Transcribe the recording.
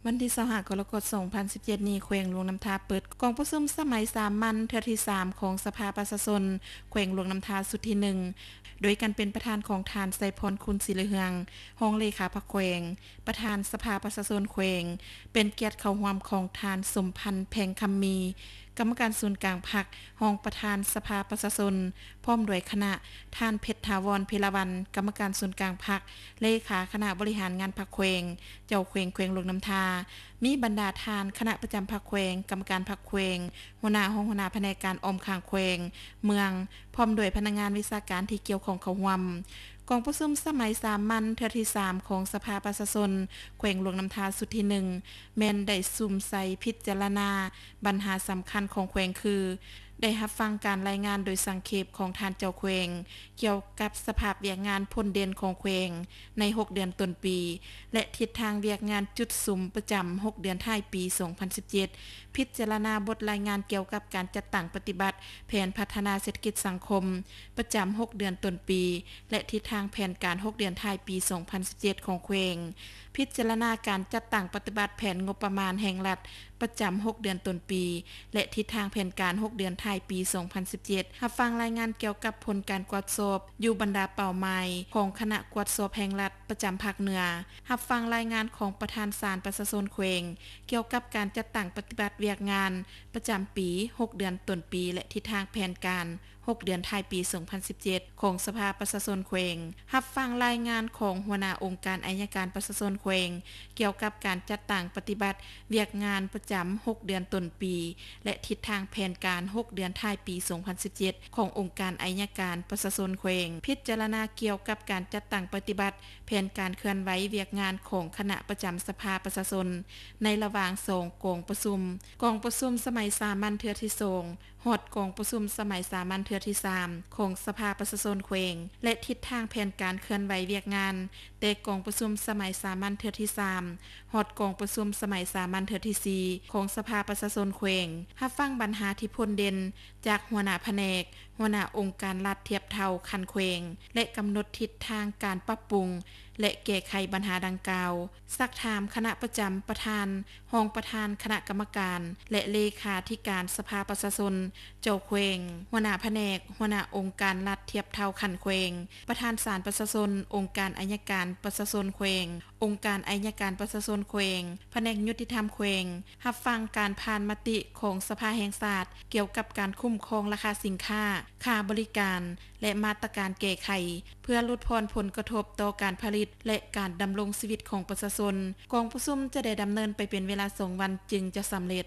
วันที่25กรกฎาคม2017นี้แขวงหลวงน้ำทาเปิดกองประชุมสมัยสามัญเทื่อที่3ของสภาประชาชนแขวงหลวงน้ำทาสุดที่1โดยการเป็นประธานของทานไสพรคุณศิริเฮืองรองเลขาพรรคแขวงประธานสภาประชาชนแขวงเป็นเกียรติเข้าร่วมของทานสมพันธ์แพงคำมีกรรมการศูนย์กลางพรรครองประธานสภาประชาชนพร้อมด้วยคณะท่านเพชรถาวรเพลวันกรรมการศูนย์กลางพรรคเลขาคณะบริหารงานพรรคแขวงเจ้าแขวงหลวงน้ำทามีบรรดาทานคณะประจำพรรคแขวงกรรมการพรรคแขวงหัวหน้าห้องหัวหน้าแผนกการออมข้างแขวงเมืองพร้อมด้วยพนักงานวิชาการที่เกี่ยวข้องเข้าร่วมกองประชุมสมัยสามัญเทื่อที่3ของสภาประชาชนแขวงหลวงน้ำทาสุดที่1แม่นได้ซุ่มใส่พิจารณาปัญหาสำคัญของแขวงคือได้รับฟังการรายงานโดยสังเขปของทานเจ้าแขวงเกี่ยวกับสภาพเวียกงานพ้นเด่นของแขวงใน6เดือนต้นปีและทิศทางเวียกงานจุดสุมประจำ6เดือนท้ายปี2017พิจารณาบทรายงานเกี่ยวกับการจัดตั้งปฏิบัติแผนพัฒนาเศรษฐกิจสังคมประจำ6เดือนต้นปีและทิศทางแผนการ6เดือนท้ายปี2017ของแขวงพิจารณาการจัดตั้งปฏิบัติแผนงบประมาณแห่งรัฐประจำ6เดือนต้นปีและทิศทางแผนการ6เดือนท้ายปี2017รับฟังรายงานเกี่ยวกับผลการกวดสอบอยู่บรรดาเป้าหมายของคณะกวดสอบแห่งรัฐประจำภาคเหนือรับฟังรายงานของประธานศาลประชาชนแขวงเกี่ยวกับการจัดตั้งปฏิบัติเวียกงานประจำปี6เดือนต้นปีและทิศทางแผนการ6เดือนท้ายปี2017ของสภาประชาชนแขวงรับฟังรายงานของหัวหน้าองค์การอัยการประชาชนแขวงเกี่ยวกับการจัดตั้งปฏิบัติเวียกงานประจำ6เดือนต้นปีและทิศทางแผนการ6เดือนท้ายปี2017ขององค์การอัยการประชาชนแขวงพิจารณาเกี่ยวกับการจัดตั้งปฏิบัติแผนการเคลื่อนไหวเวียกงานของคณะประจำสภาประชาชนในระหว่าง2กองประชุมสมัยสามัญเทื่อที่2ฮอดกองประชุมสมัยสามัญเทื่อที่3ของสภาประชาชนแขวงและทิศทางแผนการเคลื่อนไหวเวียกงานแต่กองประชุมสมัยสามัญเทื่อที่3ฮอดกองประชุมสมัยสามัญเทื่อที่4ของสภาประชาชนแขวงรับฟังปัญหาที่พ้นเด่นจากหัวหน้าแผนกหัวหน้าองค์การรัฐเทียบเท่าคันแขวงและกำหนดทิศทางการปรับปรุงและแก้ไขปัญหาดังกล่าวซักถามคณะประจำประธานรองประธานคณะกรรมการและเลขาธิการสภาประชาชนเจ้าแขวงหัวหน้าแผนกหัวหน้าองค์การรัฐเทียบเท่าคันแขวงประธานศาลประชาชนองค์การอัยการประชาชนแขวงองค์การอัยการประชาชนแขวงแผนกยุติธรรมแขวงรับฟังการผ่านมติของสภาแห่งชาติเกี่ยวกับการคุ้มครองราคาสินค้าค่าบริการและมาตรการแก้ไขเพื่อลดพรผลกระทบต่อการผลิตและการดำรงชีวิตของประชาชนกองประชุมจะได้ดำเนินไปเป็นเวลา2วันจึงจะสำเร็จ